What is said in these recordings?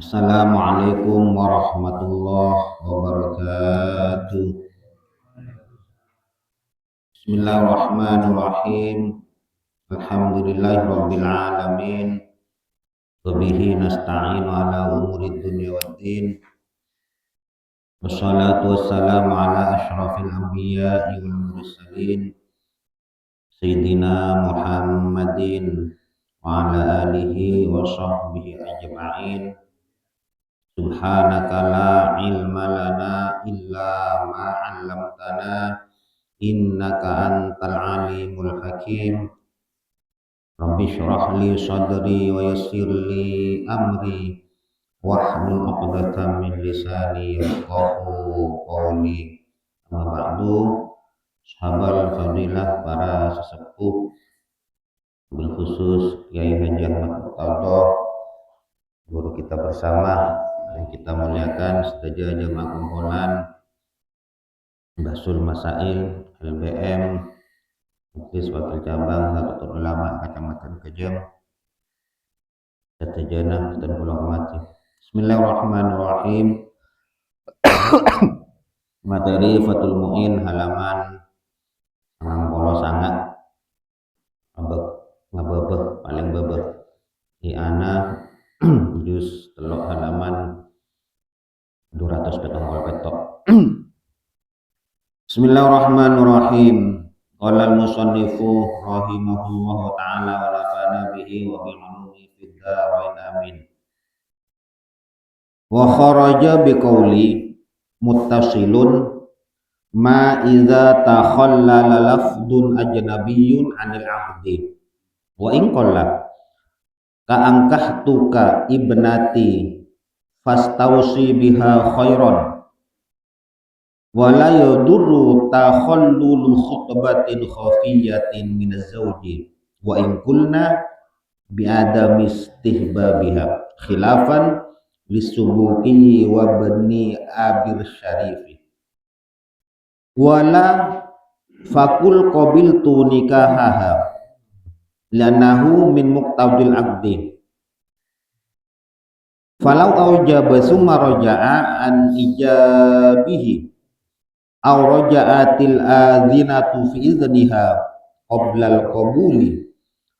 Assalamualaikum warahmatullahi wabarakatuh. Bismillahirrahmanirrahim. Alhamdulillahirabbil alamin. Wa bihi nasta'inu ala umuri dunya waddin. Wassalatu wassalamu ala asyrafil anbiya'i wal mursalin Sayyidina Muhammadin wa ala alihi wa sahbihi ajma'in. Subhanaka la ilma lana illa ma 'allamtana innaka antal alimul hakim. Rabbi shrah li sadri wa yassir li amri wahlul 'uqdatam min lisani yafqahu qawli. Amma ba'du, sahabat fadilah para sesepuh, berkhusus Kiai Haji Ahmad Murtadho, guru kita bersama yang kita muliakan, sedaja jamaah kumpulan Basul Masail LBM Majelis Wakil Cabang Nahdlatul Ulama Kecamatan Kejeng, sedaja dan kula hormati. Bismillahirrahmanirrahim. Materi Fathul Mu'in halaman 60 sangat ngabebeh paling bebeh di ana juz telok halaman 200 petok. Bismillahirrahmanirrahim. Qala al-musannifu rahimahullahu ta'ala wa nafa'ana bihi wa bil ulumi fid dharain amin. Wa kharaja biqauli muttasilun ma idza takhallala lafdun ajnabiyyun 'anil 'aqdi wa in qalla ka ankahtuka ibnati fastausi biha khairan wala yadurru takhallulu khutbatin khafiyatin min az-zawji wa in qulna bi adami istihbabiha khilafan lisubuki wa bani abir syarifi wala fakul qabiltu nikahaha lanahu min muqtadil aqdi falau aujaba summa raja'a an ijabihi aw raja'atil adzinatu fi idniha qabla al-qabuli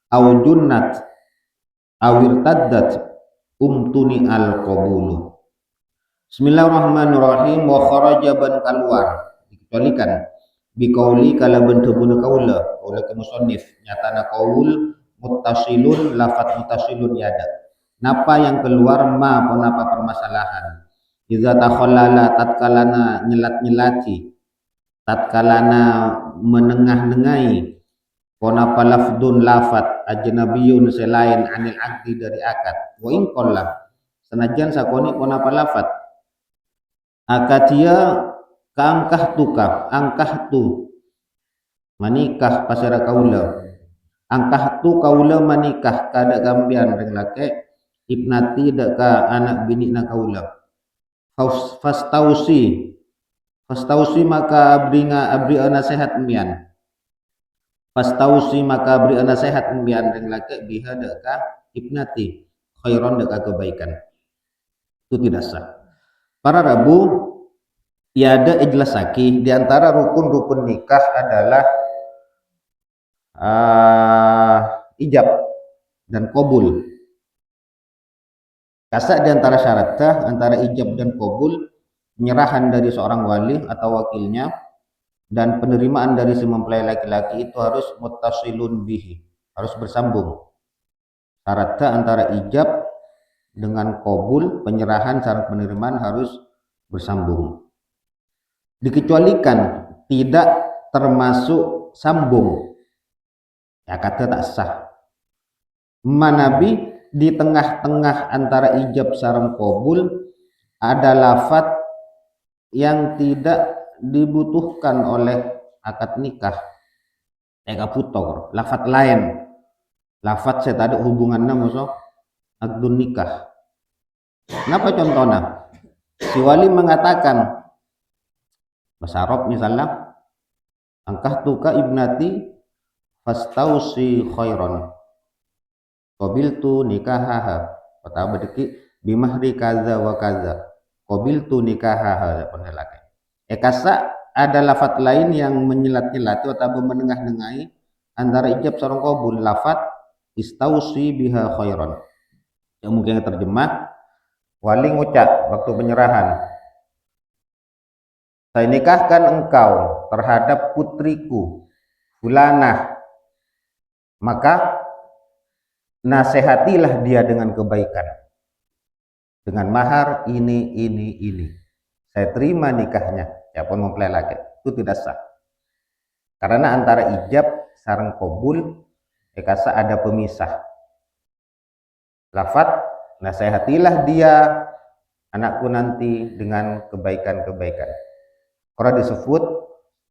aw junnat aw irtaddat umtuni al-qabulu. Bismillahirrahmanirrahim. Wa kharaja ban keluar dikecualikan biqauli kala bentukuna kaula ke musannif nyatana qaul muttasilun lafat muttasilun yada. Napa yang keluar ma ponapa permasalahan iza takhallala tatkalana nyelat-nyelati tatkalana menengah-nengai ponapa lafdun lafat ajnabiyun selain anil aqdi dari akad wa in qalla senajan sakoni ponapa lafat akadia kaangkah tuka angkah tu manikah pasara kaula angkah tu kaula manikah kada gambian reng lake ibnati deka anak bini na kaula fastausi maka abri nasihat mian fastausi maka abri nasihat mian reng lake biha deka ibnati khairon deka kebaikan. Itu tidak sah. Para Rabu tiada ijlasaki di antara rukun-rukun nikah adalah ijab dan qabul. Kasa di antara syaratnya antara ijab dan qabul penyerahan dari seorang wali atau wakilnya dan penerimaan dari si mempelai laki-laki itu harus muttasilun bihi, harus bersambung. Syaratnya antara ijab dengan qabul, penyerahan syarat penerimaan harus bersambung. Dikecualikan tidak termasuk sambung, ya kata tak sah. Manabi di tengah-tengah antara ijab sareng qabul ada lafat yang tidak dibutuhkan oleh akad nikah, putor, lafat lain, lafat saya tak ada hubungannya musuh akdun nikah. Kenapa contohnya? Si wali mengatakan bahasa Arab misalnya angkah tuka ibnati fastausi khairan qabiltu nikahaha. Pertama deki bimahri kaza wa kaza qabiltu nikahaha penelake. Kasa ada lafat lain yang menyelat-nyelat atau menengah-nengai antara ijab sareng qabul, lafat istausi biha khairan. Yang mungkin terjemah wali ngucap waktu penyerahan, saya nikahkan engkau terhadap putriku fulanah, maka nasihatilah dia dengan kebaikan, dengan mahar ini. Saya terima nikahnya, siapapun mempelai laki, itu tidak sah. Karena antara ijab sareng qabul kasa ada pemisah. Lafat nasihatilah dia anakku nanti dengan kebaikan-kebaikan. Karena disebut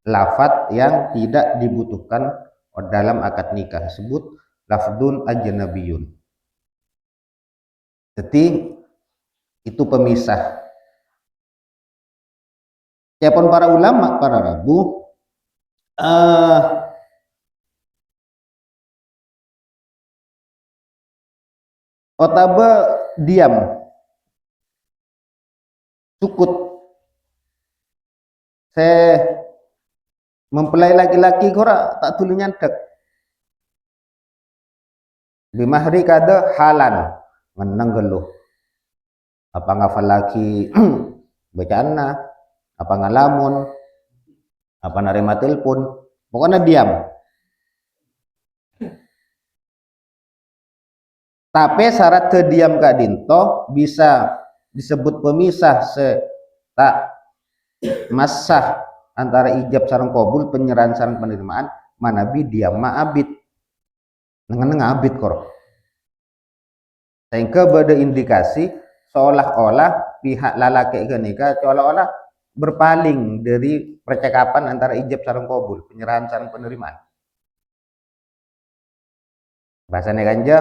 lafat yang tidak dibutuhkan dalam akad nikah, disebut lafdun ajnabiyun. Jadi itu pemisah. Siapapun para ulama, para rabu otaba diam sukut, saya mempelai laki-laki kora tak tulu nyantek bimahri kada halan menang geluh apa ngafal laki bacaan apa ngalamun apa nerima telepon, pokoknya diam. Tapi syarat terdiam kak dinto bisa disebut pemisah tak masah antara ijab sareng qabul, penyerahan sareng penerimaan, manabi diam ma'abid neng abid kor. Sehingga pada indikasi seolah-olah pihak lalaki kenika seolah-olah berpaling dari percakapan antara ijab sareng qabul, penyerahan sareng penerimaan. Bahasanya ganja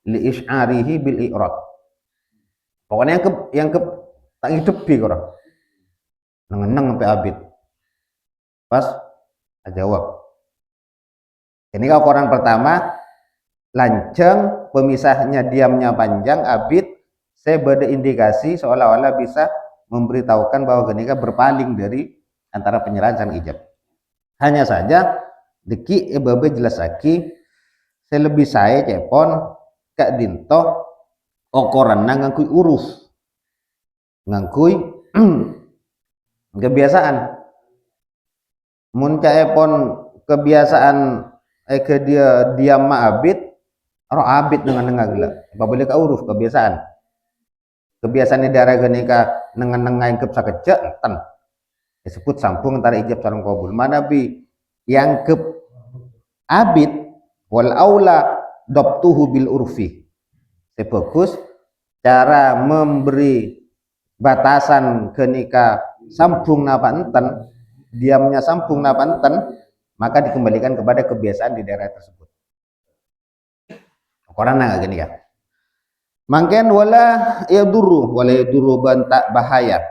li isy'arihi bil i'rad. Pokoknya yang ke tak hidup bi kor. Neng sampai abid. Pas jawab. Ini kalau koran pertama lanceng, pemisahnya diamnya panjang, abid, saya beda indikasi seolah-olah bisa memberitahukan bahwa kenika berpaling dari antara penyerahan dan ijab. Hanya saja deki babe jelas lagi saya lebih saya cepon kak dinto okoran ngangkui uruf ngangkui kebiasaan mun cepon kebiasaan ke dia diam ma'abid roh abid dengan gila apabila ka uruf kebiasaan di daerah genika nengen-nengain kep sakejak ten disebut sambung antara ijab sareng qabul. Mana bi yang ke abid wal aula dabtuhu bil urfi. Sebagus cara memberi batasan kenika sambung napa enten, diamnya sambung napa enten, maka dikembalikan kepada kebiasaan di daerah tersebut. Korana gini ya. Mangken wala yadurru bantak bahaya.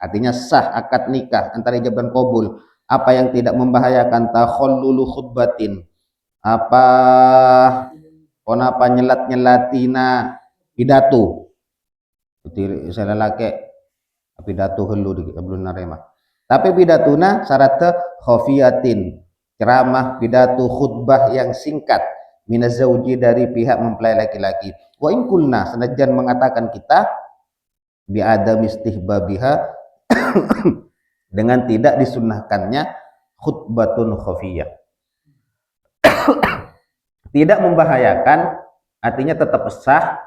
Artinya sah akad nikah antara ijab dan qabul. Apa yang tidak membahayakan takhallulu khutbatin. Apa nyelat-nyelatina pidato. Jadi saya laki pidato helu di belum narema. Tapi pidatuna syaratnya khafiyatin. Ceramah pidato khutbah yang singkat minazauji dari pihak mempelai laki-laki. Wa in kulna senajan mengatakan kita bi adam istihbabiha dengan tidak disunnahkannya khutbatun khafiyah. Tidak membahayakan, artinya tetap sah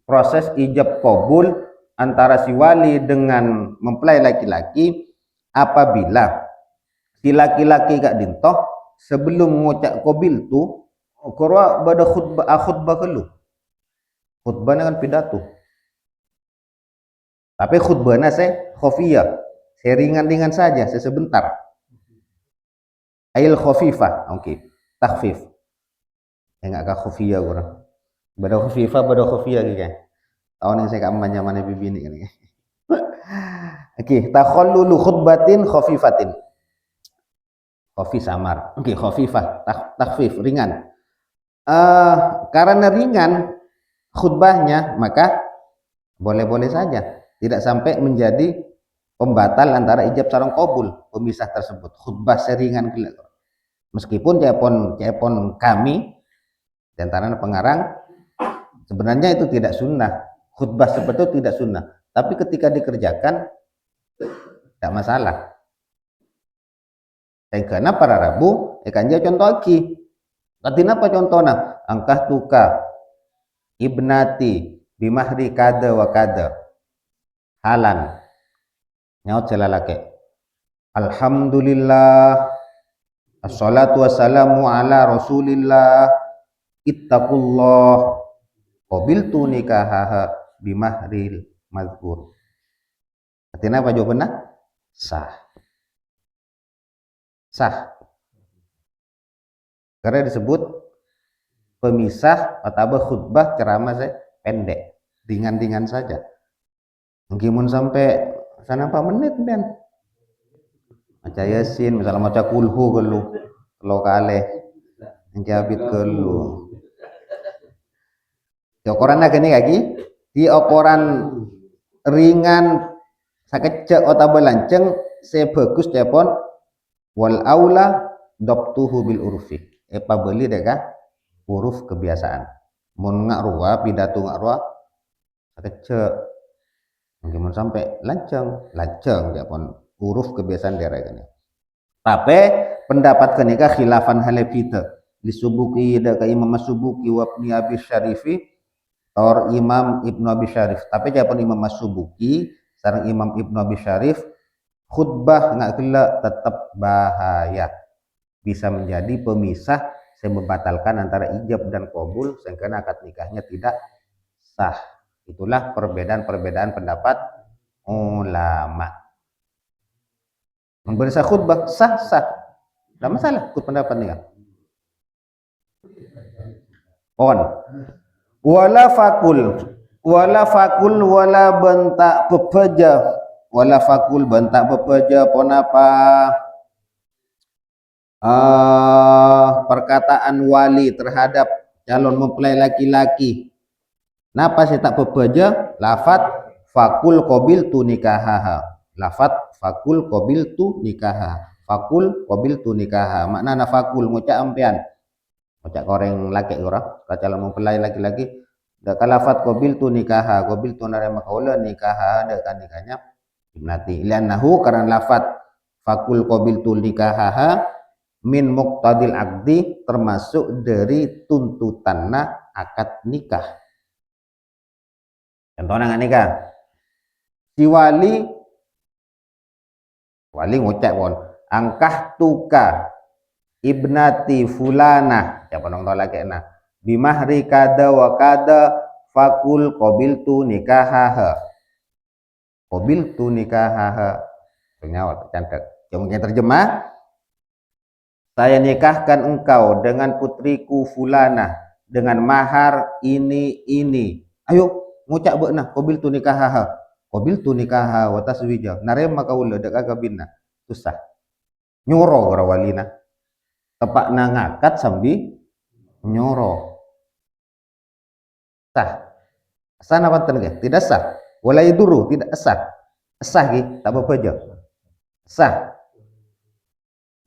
proses ijab qabul antara si wali dengan mempelai laki-laki apabila si laki-laki gak dintoh sebelum ngucap qabil tu korwa pada khutbah kelu. Khutbahnya kan pidato. Tapi khutbahnya saya khafiyah, saya ringan-ringan saja, saya sebentar. Ail khafifah, oke, takhfif. Enggak kah khafiyah kurang. Bada khafifah gitu kan. Tahun yang saya kamu mana bibi ini kan. Oke, takhallulu khutbatin khafifatin. Khafi samar. Oke, khafifah, takhfif, ringan. Karena ringan khutbahnya, maka boleh-boleh saja, tidak sampai menjadi pembatal antara ijab sareng qabul pemisah tersebut. Khutbah seringan gila. Meskipun cepon kami di antara pengarang sebenarnya itu tidak sunnah, khutbah seperti itu tidak sunnah, tapi ketika dikerjakan tidak masalah. Dan karena para Rabu ikan dia contoh lagi. Katina apa contohnya? Angkah tuka ibnati bimahri kada wa kada halan nyaut selalake. Alhamdulillah assalatu wassalamu ala rasulillah ittaqullah qabiltu nikahaha bimahril mazkur. Katina apa jawabannya? Sah. Sah. Karena disebut pemisah atau khutbah ceramah saya pendek, ringan-ringan saja. Mungkin sampai sana 4 menit ben. Maca Yasin, misalnya maca kulhu kalau kaleh menjabit kelu. Di okoran gini lagi, di okoran ringan sakecek atau belanceng saya bagus telepon wal aula doktuhu bil urfi. Epa beli deka huruf kebiasaan. Mun ngaruah pidato ngaruah sakecek. Mungkin sampai lanceng dia pun huruf kebiasaan daerah ini. Tapi pendapat kenika khilafan halifita disubuki deka Imam Masubuki wa Ibnu Abi Syarifi or Imam Ibnu Abi Syarif. Tapi japon Imam Masubuki sareng Imam Ibnu Abi Syarif khutbah nggak gila tetap bahaya, bisa menjadi pemisah yang membatalkan antara ijab dan qabul sehingga akad nikahnya tidak sah. Itulah perbedaan pendapat ulama. Memberi khutbah sah, tidak masalah ikut pendapat nikah. On wala fakul wala bentak pepeja wala fakul bentak pepeja pon apa perkataan wali terhadap calon mempelai laki-laki. Napa sih tak pepeja lafat fakul qabil tu nikahaha, lafat fakul qabil tu nikaha, fakul qabil tu nikaha makna fakul ngucap ampian ngucap koreng laki ora calon mempelai laki-laki da kalafat qabil tu nikaha, qabil tu narema kaula nikaha ada kan nikahnya ibnati liannahu karena lafat fakul qabil tu nikahaha min muqtadil aqdi termasuk dari tuntutanna akad nikah. Contohnya nggak nikah si wali ngucap pon angkah tuka ibnati fulana siapa nong tahu lagi nah bimahri kada wa kada fakul qabiltu nikahaha senyawa cantik mungkin terjemah saya nikahkan engkau dengan putriku fulana dengan mahar ini ayo ngucap beuna qabiltu nikahaha wa taswija narema kaula dak kagabinna susah nyoro walina tepak ngangkat sambil nyoro sah sana panten ge tidak sah wala yaduru tidak sah ge tak apa aja sah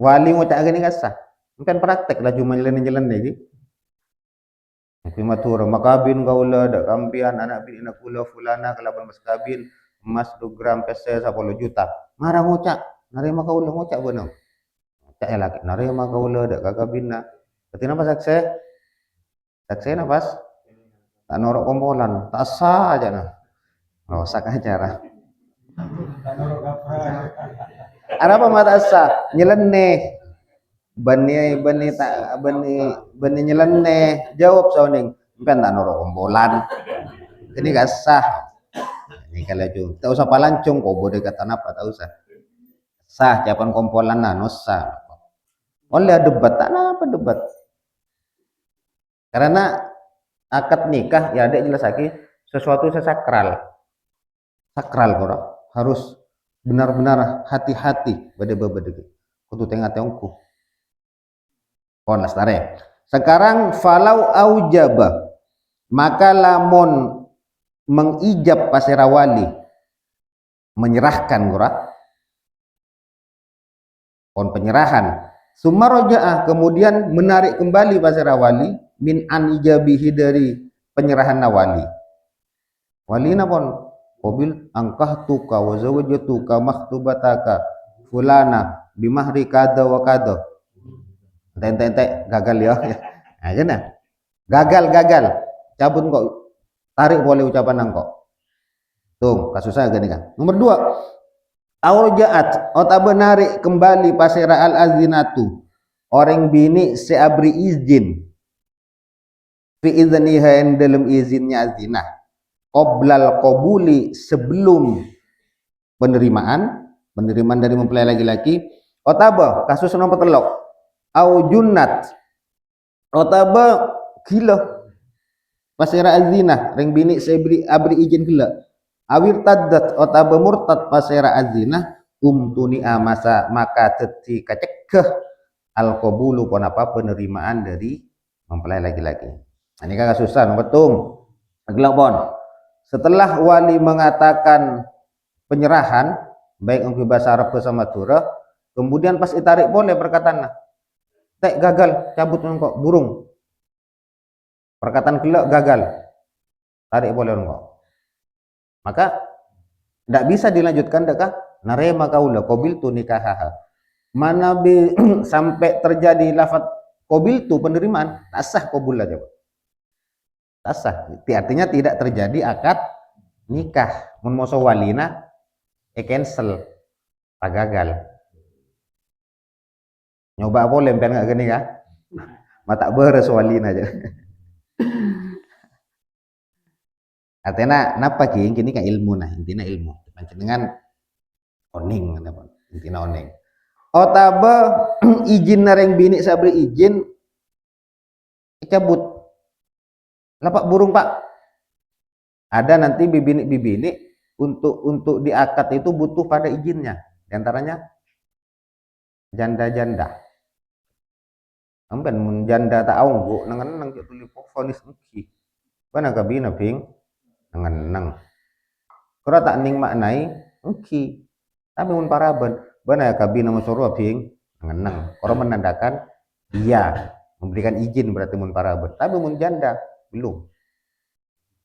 wali ngucap gini gak sah kan praktek lah cuma jalan-jalan lagi matur makabin gaula dak kampian anak bin ina kula fulana kalaban mas kabin emas 2 gram pese 10 juta marah ngucap narima kaula ngucap beunang cak laki narima kaula dak kakabinna berarti napa sakse nafas tak norok kompolan tak sah aja nah rosak acara ada apa mata sah nyeleneh bani nyeleneh jawab sounding kan tak norok kompolan ini gak sah ini kalau jung tak usah palancung kok boleh kata apa tak usah sah jawaban kompolan nah sah oleh debat tak apa debat karena akad nikah ya ada jelas lagi sesuatu sakral kok harus benar-benar hati-hati bade kudu tengah tengku kon lastare sekarang falau aujaba maka lamun mengijab pasera wali, menyerahkan gora pon penyerahan. Summa rojaah, kemudian menarik kembali pasera wali min an ijabihi, dari penyerahan wali. Wali pon qabil angkahtuka wa zawajtuka maktubataka fulana bimahri kada wa kada. Ente gagal ya. Nah, nah. Gagal. Cabut kok. Tarik boleh ucapan engkau. Tuh, kasusnya gini kan. Nomor 2, aurjaat, otak menarik kembali pasera al azinatu, orang bini seabri izin fi idzniha, dalam izinnya azinah, qoblal qabuli, sebelum penerimaan dari mempelai laki-laki. Otaba kasus nomor telok, au junnat, otaba gila pasera azina, ring bini seabri abri izin gila, awir taddat otaba murtad pasera azina, tuni amasa, maka teti kacegah al qabulu, pon apa penerimaan dari mempelai laki-laki. Ini kan susah nomor tung pon. Setelah wali mengatakan penyerahan baik untuk bahasa Arab sama Turah, kemudian pas ditarik boleh perkataan tek gagal, cabut engkau burung, perkataan kelak gagal, tarik boleh engkau, maka tidak bisa dilanjutkan dekah narema kaula qabil tu nikahaha. Mana sampai terjadi lafaz qabil tu penerimaan, tak sah qabul aja, tak sah. Artinya tidak terjadi akad nikah. Mun moso walina cancel, tak gagal. Nyoba boleh empian nggak gini kah? Mata beres walina aja. Artinya napa ki kini ka ilmu, nah intinya ilmu. Panjenengan oning apa? Intinya oning. Otaba izin nareng bini sabri izin cabut. Lapak burung pak. Ada nanti bibini untuk diakad itu butuh pada izinnya. Di antaranya janda-janda. Amben mun janda tak aunggu nang tuli fonis engki. Bana kabina ping nang. Kura tak ning maknai engki. Tapi mun paraben bana kabina musoro ping nang. Kura menandakan iya, memberikan izin berarti mun paraben. Tapi mun janda belum.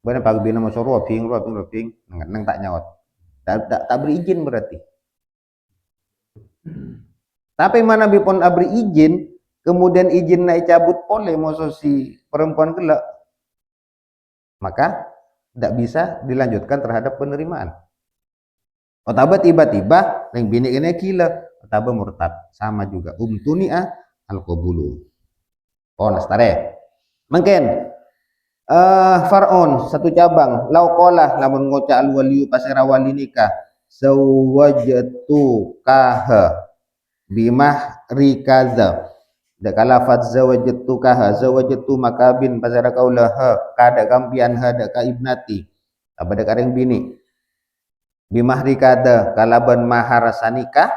Bana kabina musoro ping nang tak nyawat. Tak beri izin berarti. Tapi mana bipon abri izin, kemudian izin naik cabut boleh moso si perempuan gelak, maka tidak bisa dilanjutkan terhadap penerimaan. Otaba tiba-tiba yang bini ini gila, otaba murtad, sama juga tunia al qabulu. Oh nastare mungkin Far'on satu cabang lauqolah lamun ngoca al waliyu pasira wali nikah zawajatu kaha bimah rikaza da lafaz zawajatu makabin pasara kaulaha kada kampian hada ka ibnati abada kareng bini bimah rikada kalaban mahar sanikah,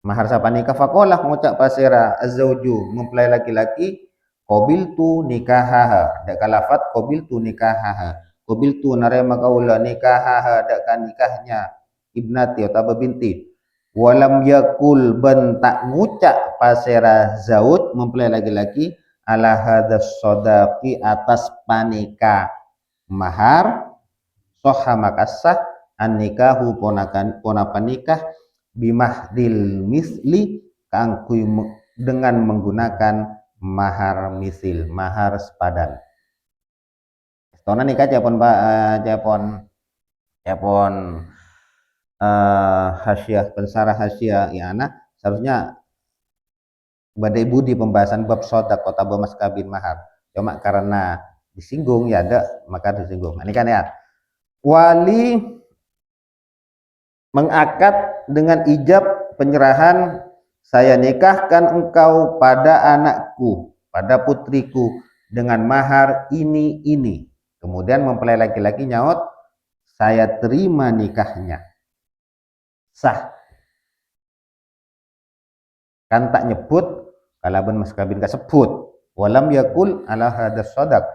mahar sapanikah faqalah ngucap pasira azauju mempelai laki-laki qabiltu nikahaha da lafaz qabiltu nikahaha, qabiltu narema kaula nikahaha da nikahnya ibnati atau binti. Walam yakul ben tak ngucap pasera zaud mempelai laki-laki ala hadas sodaqi atas panika mahar soha makasah an nikahu ponapan nikah bimahdil misli kangkui dengan menggunakan mahar misil, mahar sepadan. Stona nikah japon hasiah pensarah hasiah ya anak seharusnya badai budi pembahasan bab sodak kota mas kabin mahar, cuma karena disinggung ya ada maka disinggung. Ini kan ya wali mengakad dengan ijab penyerahan, saya nikahkan engkau pada anakku, pada putriku dengan mahar ini, kemudian mempelai laki-laki nyaut saya terima nikahnya, sah. Kan tak nyebut kalaban mas kabin kasebut walam yakul ala hadas sodak,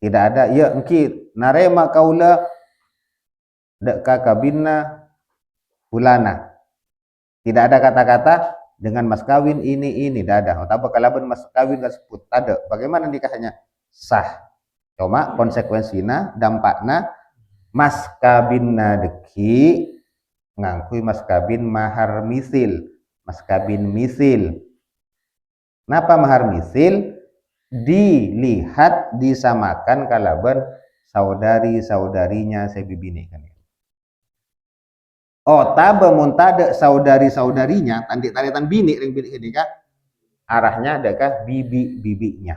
Tidak ada ya engki narema kaula dak kakabinna fulana. Tidak ada kata-kata dengan mas kawin ini tidak ada. Atau kalaban mas kawin tersebut ada. Bagaimana nikahnya? Sah. Cuma konsekuensinya dampaknya mas kawinna deki ngangkui mas kawin mahar misil, mas kawin misil. Kenapa mahar misil? Dilihat disamakan kalaban saudari-saudarinya sebibini kan. Oh, tabe muntada saudari-saudarinya, taritan bini ring bini ini kah? Arahnya adakah bibi-bibinya.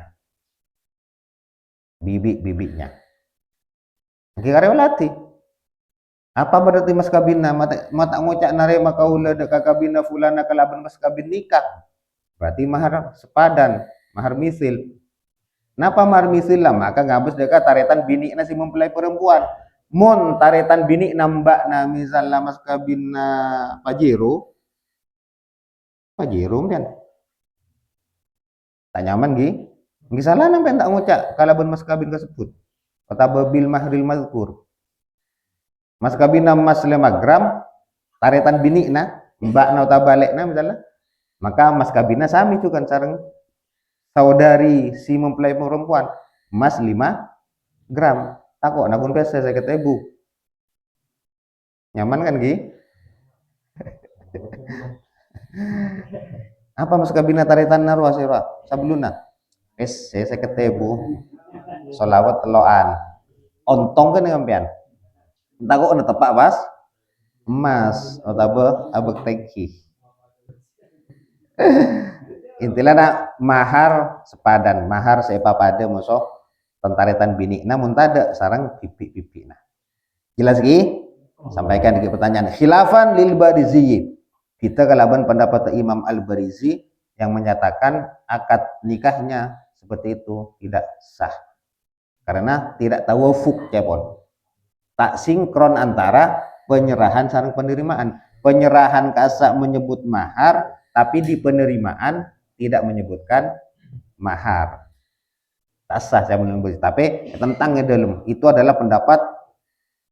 Bibi-bibinya. Oke, karewalati. Apa berarti mas kabinna? Mata ngucak narema kaula dak kakabinna fulana kalaban mas kabin nikah. Berarti mahar sepadan, mahar misil. Kenapa mahar misil lah? Maka ngabus dekat taretan bini nasi mempelai perempuan. Mon taretan bini nambak na misalnya mas kabinna pajero. Pajero kan? Tak nyaman gi? Nggih salah nampen tak ngucak kalaban mas kabin kasebut. Kata babil mahril mazkur. Mas kabinna mas 5 gram taretan bini na mbak na uta balik na misalnya. Maka mas kabinna sami itu kan sareng saudari si mempelai perempuan mas 5 gram. Takut nabun pesa saya kata ibu. Nyaman kan Gi? Apa mas kabina taritan narwa sirwa? Sabluna. Saya kata ibu. Solawat teloan. Ontong kan ngampian. Entah kok ada tepak pas. Emas atau abek teki. Intinya nak mahar sepadan, mahar sepa pada musuh tentaritan bini. Namun tada sarang pipi-pipi. Nah, jelas Gi? Sampaikan di pertanyaan. Khilafan lil Barizi. Kita kalaban pendapat Imam Al-Barizi yang menyatakan akad nikahnya seperti itu tidak sah. Karena tidak tawafuk cepon. Tak sinkron antara penyerahan sarang penerimaan. Penyerahan kasa menyebut mahar, tapi di penerimaan tidak menyebutkan mahar. Tak sah saya menyebut. Tapi tentang dalam itu adalah pendapat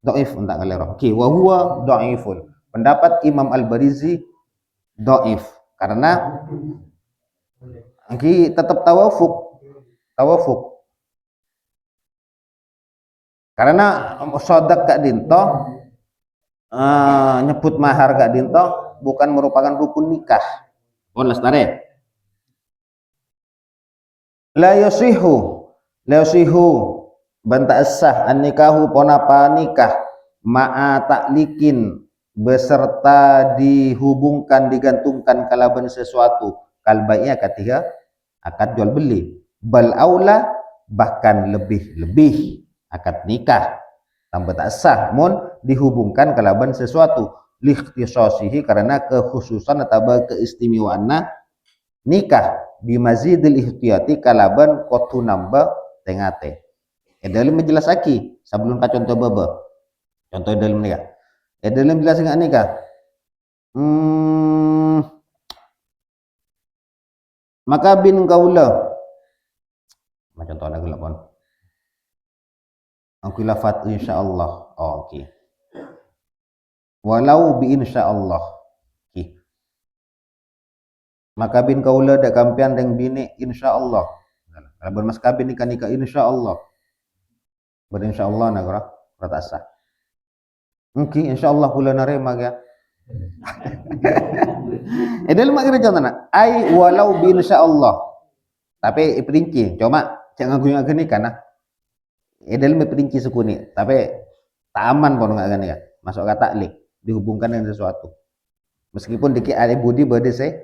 dhaif untuk ngalero. Oke, wa huwa dhaifun. Pendapat Imam Al-Barizi dhaif karena tetap tawafuk. Karena sodak kak dinto nyebut mahar kak dinto bukan merupakan rukun nikah. On lestare. La yasihu banta sah an nikahu ponapa nikah ma'a taklikin beserta dihubungkan digantungkan kalaban sesuatu kalbainya ketika akad jual beli bal aula bahkan lebih akad nikah tambah tak sah mun dihubungkan kalaban sesuatu likhtisasihi karena kekhususan atau keistimewaanna nikah bimazidil ihtiyati kalaban kotu nambah tengate. Dalam menjelas aki sebelum ka contoh baba. Contoh dalam nikah. Dalam jelas enggak nikah. Maka bin kaula. Macam contoh lagi lapon. Aku lafat insyaallah. Oh, okey. Walau bi insyaallah. Okey. Maka bin kaula dak kampian deng bini insyaallah. Kalau mas kabin nikah insyaallah. Berinsyaallah nagara ratasa. Mungkin insyaallah kula narema ya. Dalam makna contohna ai walau bi insyaallah. Tapi perinci cuma jangan guna gini karena dalam perinci suku ni tapi tak aman pun enggak gani ya. Masuk kata taklik dihubungkan dengan sesuatu. Meskipun dikit ada budi bade saya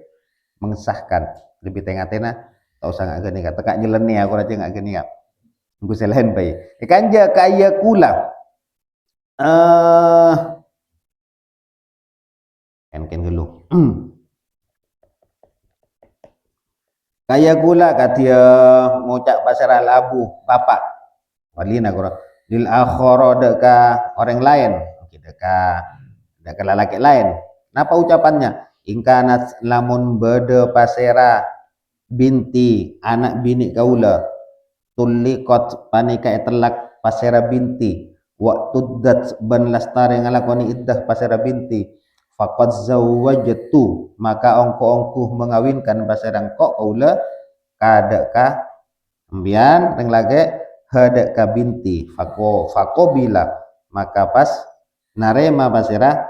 mengesahkan lebih tengah-tengah tak usah enggak gani kata kak nyeleni aku aja enggak gani ya. Gue selain baik. Kanja kaya kula. Kan dulu. Kaya kula katia ngucap pasar al-abu bapak. Walina kurang. Lil akhara deka orang lain. Deka lelaki lain. Napa ucapannya? Ingkanat lamun bede pasera binti anak bini kaula tulikot panika telak pasera binti waktu dat ban lastari ngalakoni iddah pasera binti faqad zawwajtu maka ongko mengawinkan paserang kok kaula kada ka ambian reng lage hada ka binti fako bila maka pas narema pasera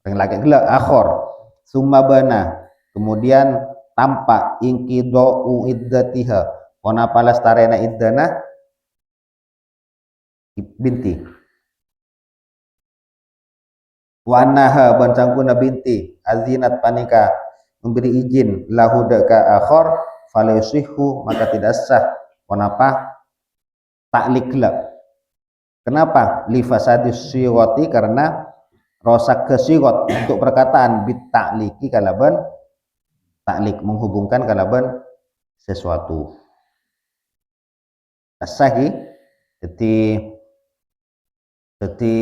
reng lage gela akhor summa bana kemudian tampak ingkido iddatiha ona palastarena iddana binti wa annaha bancangkuna binti azinat panika memberi izin lahu deka akhor falaysihu maka tidak sah kenapa taklik la kenapa li fasadis sighati karena rosak kesigot untuk perkataan bit takliki kalaban taklik menghubungkan kalaban sesuatu sah jadi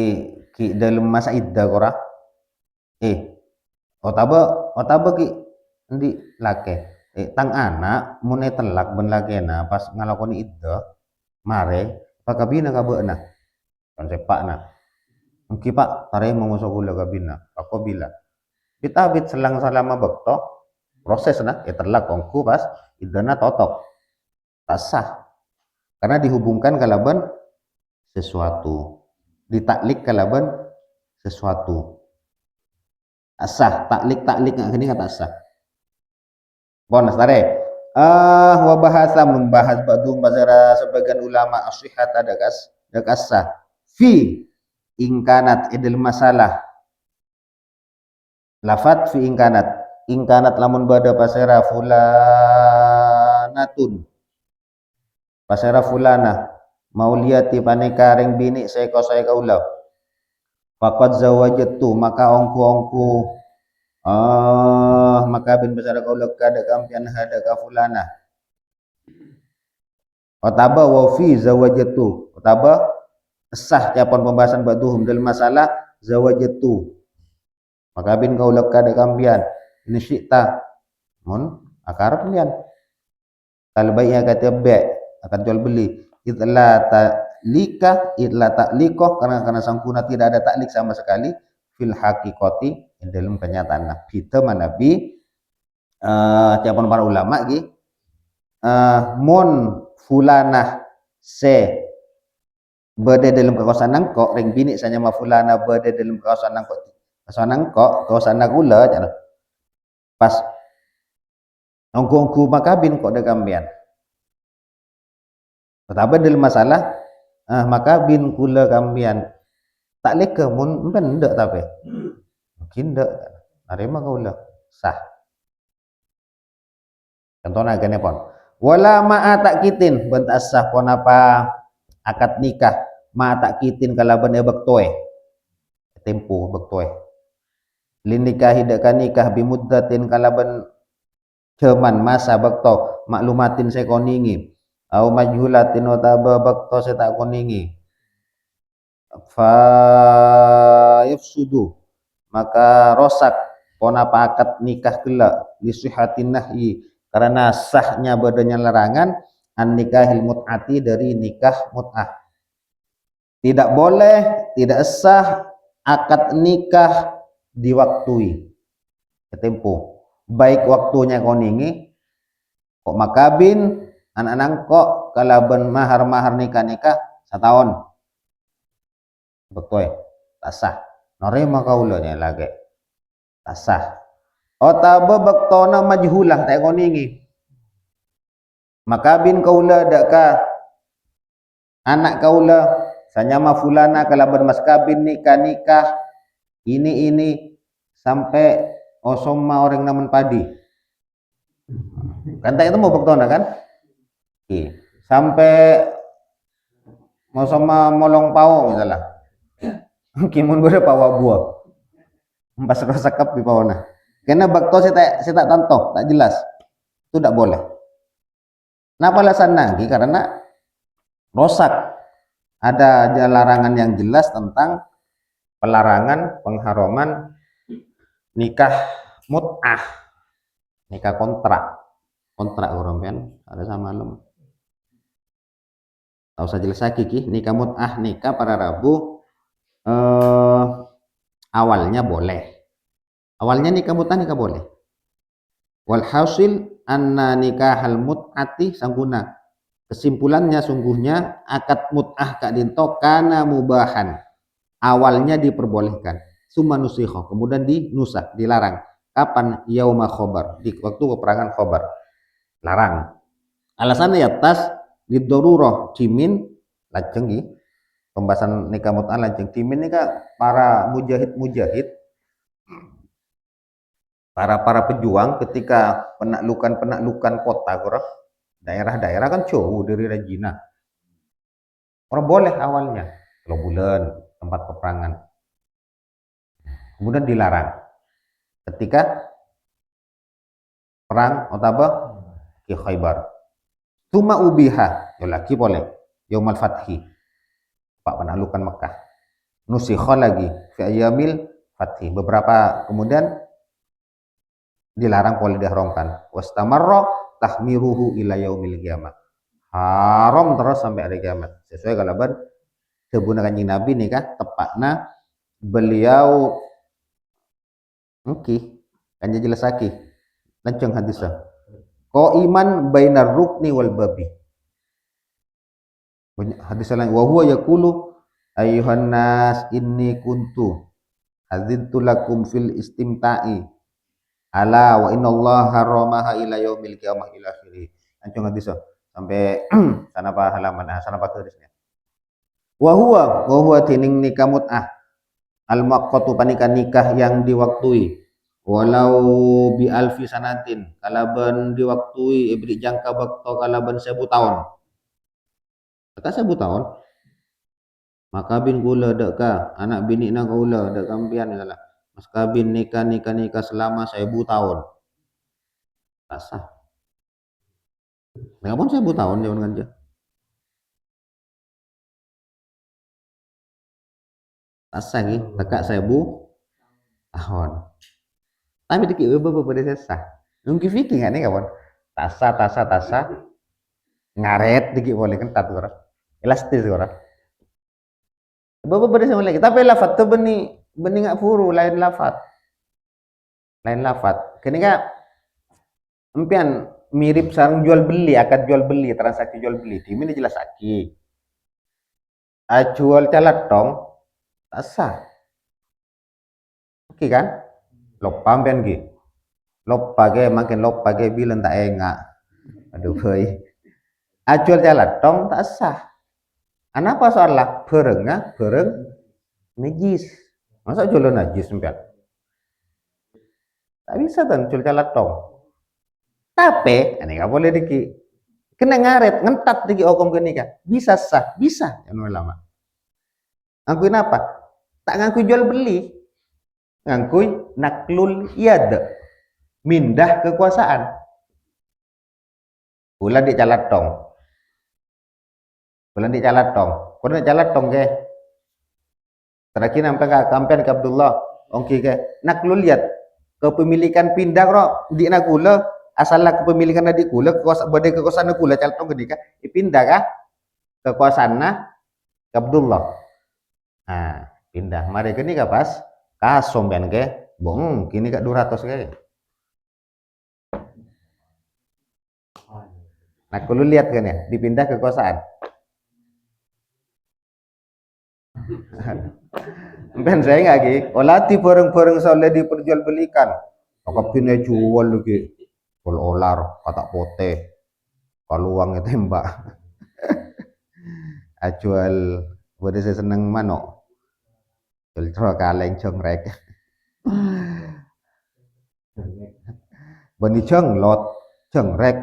ki dalam masa iddah kora otaba ki ndi lake tang anak mune telak ben lakena pas ngalakoni iddah mare pakabina ka beuna kan sepak na mungkin pak tare mongso kula kabina apa bila kita bit selang selama bekto proses na terlak ongku pas iddana totok tak sah karena dihubungkan kalaban sesuatu ditaklik kalaban sesuatu asah taklik nggak gini nggak sah bonus tare wa bahasa membahas ba'dhum bazara sebagian ulama asyihat ada sah fi ingkanat idil masalah lafat fi ingkanat lamun bada pasera fulanatun pasera fulana mauliyati paneka ring bini saya kaula faqad zawajtu maka ongku maka bin pasera kaula kada kampian hada ka fulana otaba wa fi zawajtu otaba sah capon pembahasan ba'duhum dalam masalah zawajtu maka bin kaula kada kampian ini syikta mun akar pilihan kalau baiknya kata be akan jual beli itla taklikoh karena sangkuna tidak ada taklik sama sekali fil hakikoti dalam kenyataan nabi teman nabi capon para ulama mon fulanah se berde dalam kekuasaan nangkok ring bini sanya ma fulana berde dalam kekuasaan nangkok kekuasaan gula pas ongku makabin kok dekambian tetapi dalam masalah maka bin kula kambian tak leka mun bendak tapi mungkin dak narima kaula sah contohna gane pon wala ma'a takitin bent asah pon apa akad nikah ma'a takitin kalaban bektoe tempo bektoe lin nikahi dak nikah bimuddatin kalaban ceman masa bekto maklumatin sekoningi au majhulatin wa tabakto seta koningi fa yafsudu maka rosak pona pakat nikah gela li sihatin nahyi karena sahnya badannya larangan an nikahil mut'ati dari nikah mut'ah tidak boleh tidak sah akad nikah diwaktui tempo baik waktunya koningi kok makabin anak-anak kok kalaban mahar nikah setahun betul tak sah norema kaulanya lagi tak sah otaba baktona majhulah tak koningi makabin kaula daka anak kaula sanyama fulana kalaban mas kabin nikah ini sampai osoma orang namun padi kan tak itu mau baktona kan sampai mau sama molong pao misalnya kimun gue pawa buah pas rosak di pawona karena bakto saya tak tantoh tak jelas itu tidak boleh kenapa alasan lagi karena rosak ada larangan yang jelas tentang pelarangan pengharaman nikah mut'ah nikah kontrak orang kan ada sama lem tahu saja lagi ki nikah mut'ah nikah para rabu eh, awalnya boleh. Awalnya nikah mut'ah nikah boleh. Walhasil anna nikahal mut'ati sangguna. Kesimpulannya sungguhnya akad mut'ah kak dinto kana mubahan. Awalnya diperbolehkan. Summa nusikho, kemudian dinusah, dilarang. Kapan? Yauma khobar, di waktu peperangan khobar. Larang. Alasannya ya tas lidoruroh cimin lajeng pembahasan nikah mut'ah lajeng cimin nikah para mujahid para pejuang ketika penaklukan kota kurang daerah-daerah kan jauh dari Regina. Orang boleh awalnya kalau bulan tempat peperangan. Kemudian dilarang ketika perang Otaba ke Khaybar. Tuma ubiha, ya lagi boleh. Yaumal Fathi, Pak penaklukan Mekah. Nusikha lagi fi ayyamil Fathi. Beberapa kemudian dilarang boleh diharamkan. Wastamarra tahmiruhu ila yaumil qiyamah. Haram terus sampai hari kiamat. Sesuai kalaban sebuna kanjeng Nabi nih kah tepatna beliau kan jelas lagi lancung hadisnya iman bainar rukni wal babi. Hadis lain wa huwa yaqulu ayyuhan nas inni kuntu azintu lakum fil istimta'i ala wa innallaha haramaha ila yaumil qiyamah ila akhirih. Lancung hadis sampai sana apa halaman sana apa tulisnya. Wa huwa tining nikah mut'ah al maqqatu panikan nikah yang diwaktui walau bi alfi sanatin kalaban diwaktui ibri jangka waktu kalaban 1000 tahun. Kata 1000 tahun maka bin gula dak ka anak bini na gula dak kampian salah mas kabin nikah selama 1000 tahun tak sah. Ngapun 1000 tahun jangan ganja tak sah ki tekak 1000 tahun. Tapi dikit beberapa pada sah. Mungkin fikir nggak nih kawan? Tasa ngaret dikit boleh kan tatu orang elastis orang. Beberapa pada lagi. Tapi lafat tuh benih nggak furu lain lafat. Kini kan empian mirip sarang jual beli akad jual beli transaksi jual beli. Ini jelas aki. Jual calat tong tak sah. Oke kan? Lopam ben gi. Makin lop page bilang tak enggak. Aduh boy. Ajual jalan tong tak sah. Kenapa soalnya bereng najis. Masa jual najis sampai? Tak bisa kan jual jalan tong. Tapi ini nggak boleh diki. Kena ngaret ngentat diki okom gini kan. Bisa sah, bisa. Yang lama. Ngakuin apa? Tak ngaku jual beli. Ngakui naklul yad. Mindah kekuasaan. Bulan di jalan tong. Bulan di calat tong. Kau nak calat tong ke? Terakhir nampak kampen ke Abdullah. Ongki ke? Nak lu lihat kepemilikan pindah kro di nak gula asalnya kepemilikan di gula kekuasaan gula calat tong kedika pindah kah kekuasaan ke Abdullah. Nah pindah. Mari kini ke pas kasom ben ke? Bong kini ke 200 ke? Nah kalau lihat kan ya dipindah kekuasaan. Ben saya nggak ki, olati bareng-bareng soalnya diperjualbelikan. Maka kini jual lagi, kalau olar, kata pote, kalau uangnya tembak. Jual, boleh saya seneng mano, jual kaleng jengrek. Bani jenglot, jengrek,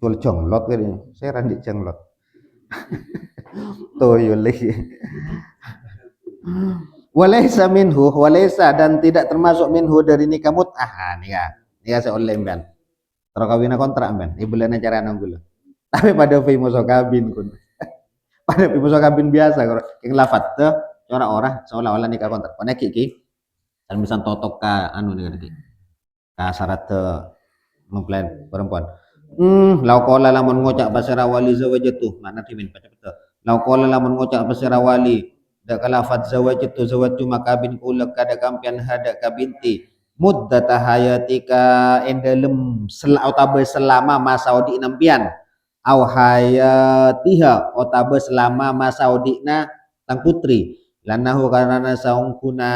jual jenglot gini, saya randik jenglot. Tuyul lagi. Walaysa minhu, walaysa dan tidak termasuk minhu dari nikah mut'ah. Nih saya online ben. Terus kawin kontrak ben. Ibulan acara nanggulo. Tapi pada famous kabin kun. Pada famous kabin biasa kalau yang lafat tuh orang-orang seolah-olah nikah kontrak. Pada kiki. Dan misal totok ka anu nih kiki. Ka syarat mempelai perempuan. Lau kola lamun ngocak basara wali zawajatuh. Mana timin baca betul. lau qala lamun ngucap pasira wali da kalafat zawajtu makabin kulak kada kampian hada kabinti muddata hayatika endalem otabe selama masa odi nampian au hayatiha otabe selama masa odina tang putri lanahu karana saungkuna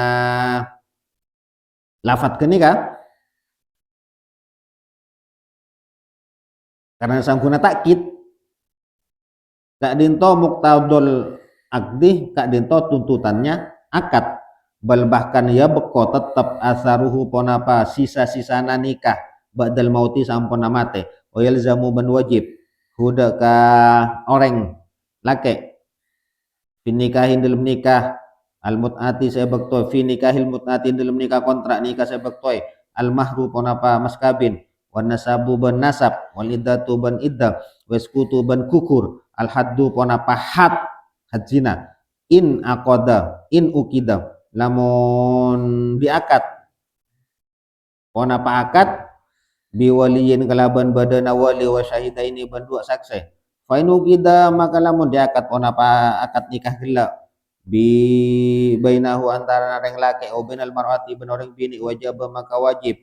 lafat kenika karena saungkuna takkid kak dinto muktadul akdi kak dinto tuntutannya akad bal bahkan ya beko tetap asaruhu ponapa sisa-sisana nikah ba'dal mauti sampun mate wa yalzamu ban wajib huda ka orang lake finikahin dalam nikah al mut'ati saya bektoy finikahil mut'ati dalam nikah kontrak nikah saya bektoy al mahru ponapa mas kabin wan nasabu ban nasab wal iddatu ban iddah waskutu ban kukur al haddu ponapa had zina in aqada in ukida lamun diakad ponapa akad biwaliyin kalaban badana wali wa syahidaini ban dua saksi fa in ukida maka lamun diakad ponapa akad nikah gela bainahu antara orang laki au bainal mar'ati ben orang bini wajib maka wajib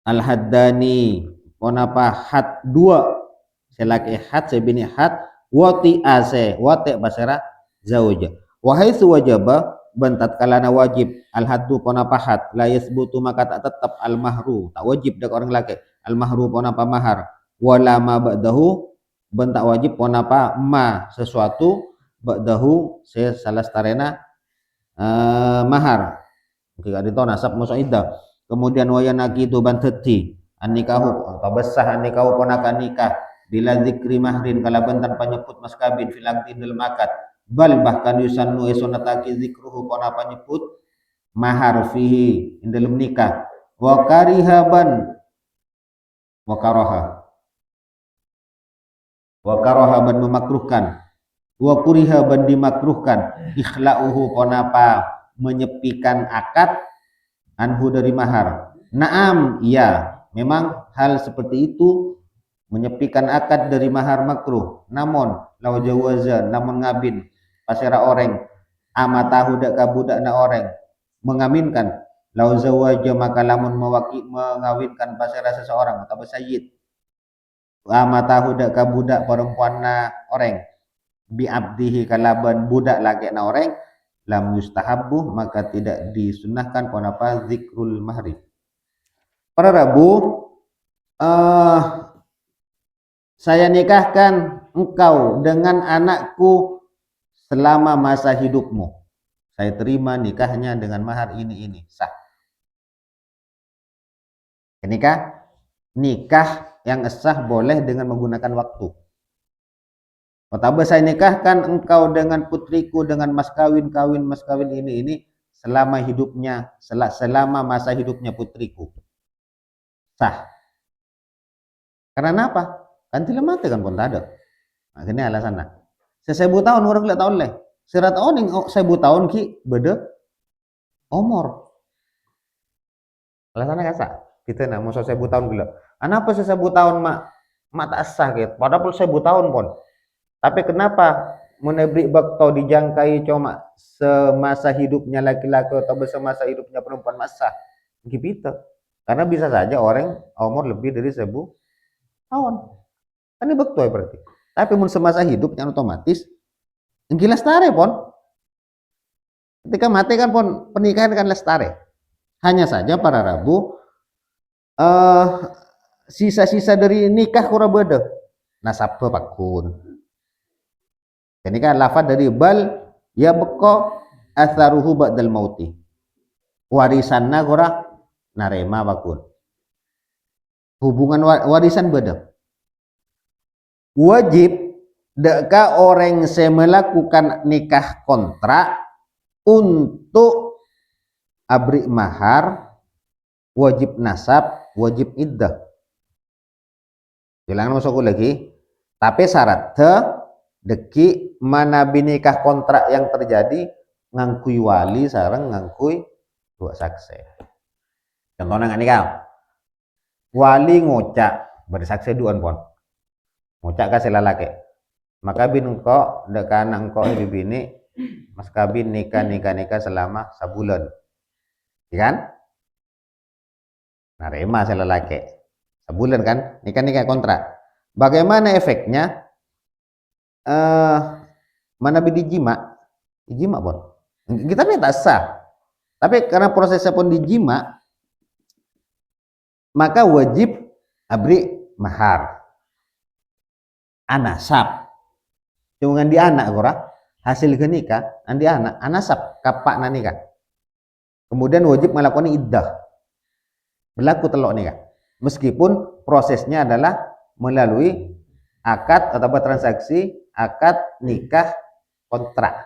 al haddani ponapa had dua selaki had sebini had wati ase wati basara zauja wahai wajaba bentat kalana wajib al haddu ponapa had la yasbutu maka tak tetap al mahru tak wajib dak orang laki al mahru ponapa mahar wala ma ba'dahu bentak wajib ponapa ma sesuatu ba'dahu se salastarena mahar jika dito nasab musaidah kemudian wayanaki itu banteti annikahu atau besah annikahu ponakan nikah bila zikri mahrin kalaban tanpa nyebut mas kabin filakti dalam akad bal bahkan yusannu esonataki zikruhu ponapa nyebut mahar fihi dalam nikah wa karihaban wa karaha ban memakruhkan wa kuriha ban dimakruhkan ikhlauhu ponapa menyepikan akad anhu dari mahar naam iya memang hal seperti itu menyepikan akad dari mahar makruh namun lau jawaza namun ngabin pasera orang amatahu dak kabudak na orang mengaminkan lau zawaja maka lamun mengawinkan pasera seseorang atau sayyid amatahu dak kabudak perempuan na orang bi abdihi kalaban budak laki na orang lam yustahabbu maka tidak disunnahkan ponapa zikrul mahri para Rabu saya nikahkan engkau dengan anakku selama masa hidupmu saya terima nikahnya dengan mahar ini sah nikah yang sah boleh dengan menggunakan waktu. Pertama saya nikahkan engkau dengan putriku dengan mas kawin ini selama hidupnya selama masa hidupnya putriku sah. Karena apa? Kan tidak mati kan pun tak ada. Akhirnya alasannya. Sesebu tahun orang tidak tahu leh. Serat tahun yang sebu tahun ki beda umur. Alasannya kasa. Kita nak mau sebu tahun gila. Kenapa sesebu tahun mak tak sah gitu. Padahal sebu tahun pun. Tapi kenapa menebrik bakto dijangkai cuma semasa hidupnya laki-laki atau semasa hidupnya perempuan masa gitu? Karena bisa saja orang umur lebih dari 1000 tahun. Kan ini bakto ya berarti. Tapi mun semasa hidupnya otomatis engki lestari pon. Ketika mati kan pon pernikahan kan lestari. Hanya saja para Rabu sisa-sisa dari nikah kurang beda. Nasab pakun. Ini kan lafaz dari bal ya beko atharuhu ba'dal mauti. Warisanna gora narema bakun. Hubungan warisan beda. Wajib deka orang yang melakukan nikah kontrak untuk abri mahar, wajib nasab, wajib iddah. Bilangan masuk lagi. Tapi syarat deki mana binikah kontrak yang terjadi ngangkui wali sarang ngangkui dua saksi. Contohnya nggak nikah, wali ngocak bersaksi duan pon, ngocak kasih lalaki. Maka bin engkau dekan engkau bini mas kabin nikah selama sebulan, ya kan? Nah, rema saya lelaki sebulan kan, nikah kontrak. Bagaimana efeknya? Mana bidi jima pun kita ini tak sah, tapi karena prosesnya pun dijima, maka wajib abri mahar anasab cuma di anak kora hasil nikah andi anak anasab kapak nikah, kemudian wajib melakukan iddah berlaku telok nikah meskipun prosesnya adalah melalui akad atau transaksi akad nikah kontrak,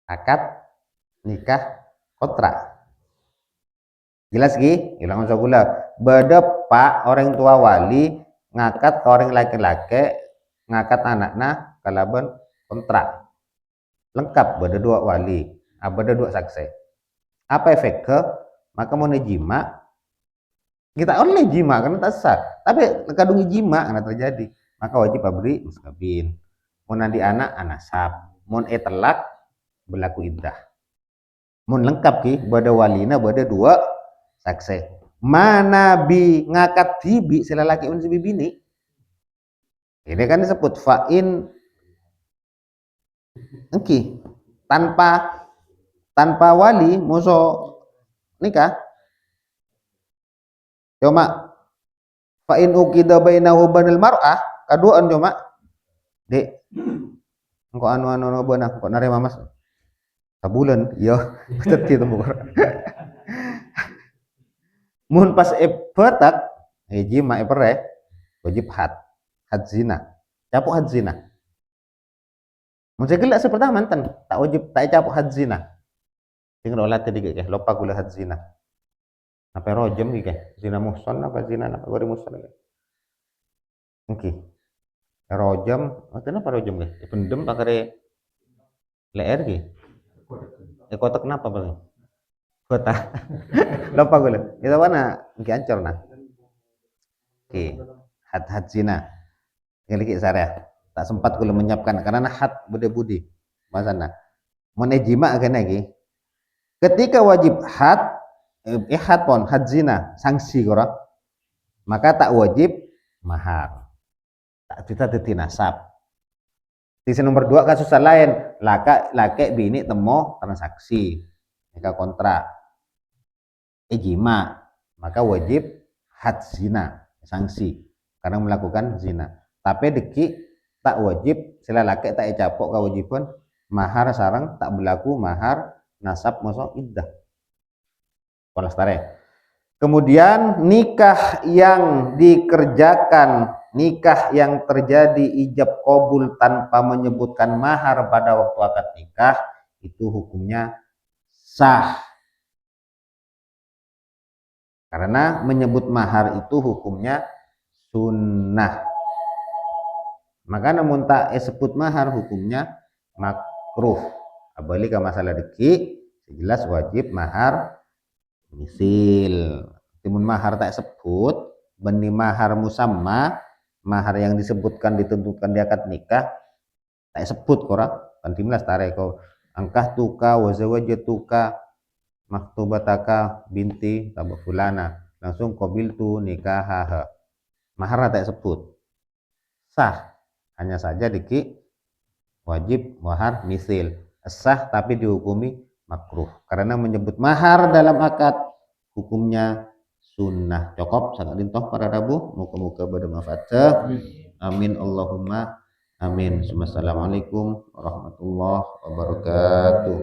akad nikah kontrak. Jelas Ki? Hilang usah gula. Beda pak orang tua wali ngakat ke orang laki-laki ngakat anaknya kalaban kontrak. Lengkap beda dua wali, beda dua saksi. Apa efek ke? Maka mau jima kita oleh jima karena tak sah. Tapi kadung jima karena terjadi. Maka wajib abri muskabin. Mau nanti anak sab. Mau telak berlaku iddah. Mau lengkap Ki, beda walina beda dua saksi. Mana bi ngakat tibi sila laki un bini. Ini kan disebut fa'in engki tanpa wali muso nikah. Cuma fa'in ukida bainahu banil mar'ah kaduaan cuma dek engko anu beunah kok narima mas sabulan iya betet kitu mun pas epetak jima epere wajib had zina capuk had zina mun segala seperti mantan tak wajib tak capuk had zina tinggal olah tadi kayak lupa gula had zina apa rojem kayak zina muhson apa zina apa gori muhson oke rojem kenapa rojem kayak pendem pakai leer gitu kotak kenapa bang kota lupa gue itu mana ancor nah oke hat zina ngeliki saya tak sempat gue menyiapkan karena hat budi masana menejima akan lagi ketika wajib hat pon hat zina sanksi kora maka tak wajib mahar tak kita nasab. Di nomor 2 kasus lain laki bini temu transaksi nikah kontrak ijma maka wajib had zina sanksi karena melakukan zina tapi deki tak wajib sila laki tak capok kewajiban mahar sarang tak berlaku mahar nasab masuk iddah polastare. Kemudian nikah yang dikerjakan, nikah yang terjadi ijab qabul tanpa menyebutkan mahar pada waktu akad nikah itu hukumnya sah. Karena menyebut mahar itu hukumnya sunnah. Maka namun tak sebut mahar hukumnya makruh. Abali ke masalah deki jelas wajib mahar misil. Timun mahar tak sebut benih mahar musamma mahar yang disebutkan ditentukan di akad nikah tak sebut korang kan timlas tarik kau angkah tuka wazawajatuka maktubataka binti tabak fulana langsung qabil tu nikah mahar tak sebut sah hanya saja diki wajib mahar misil sah tapi dihukumi makruh karena menyebut mahar dalam akad hukumnya sunnah. Cukup sangat lintoh para rabu muka-muka bermanfaat amin Allahumma amin. Assalamualaikum warahmatullahi wabarakatuh.